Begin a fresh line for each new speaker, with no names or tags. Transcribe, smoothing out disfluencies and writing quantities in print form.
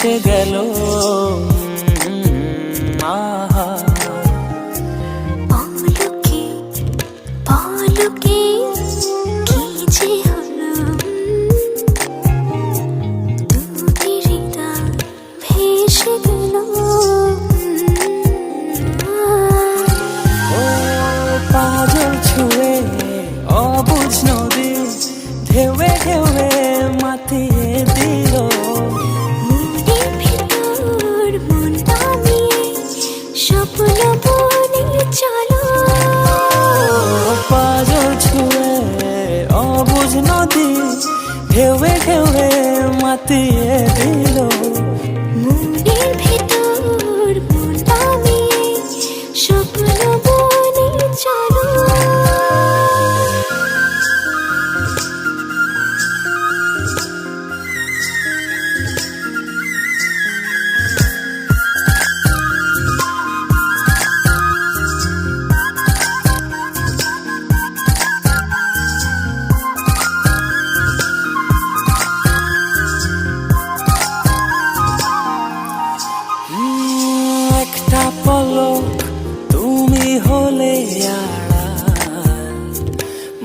ভেসে গেল আহা
পলকে পলকে কি যে হলো দুটি হৃদয় ভেসে গেল
ও পাজল ছুঁয়ে অবুঝ নদী ঢেউয়ে ঢেউয়ে মাতিয়ে দিল
মনের ভেতর মন নামিয়ে স্বপ্ন বনে চলো
পাজল ছুঁয়ে অবুঝ নদী ঢেউয়ে ঢেউয়ে মাতিয়ে দিল
মনের ভেতর মন নামিয়ে স্বপ্ন বনে চলো
একটা পলক তুমি হলে আর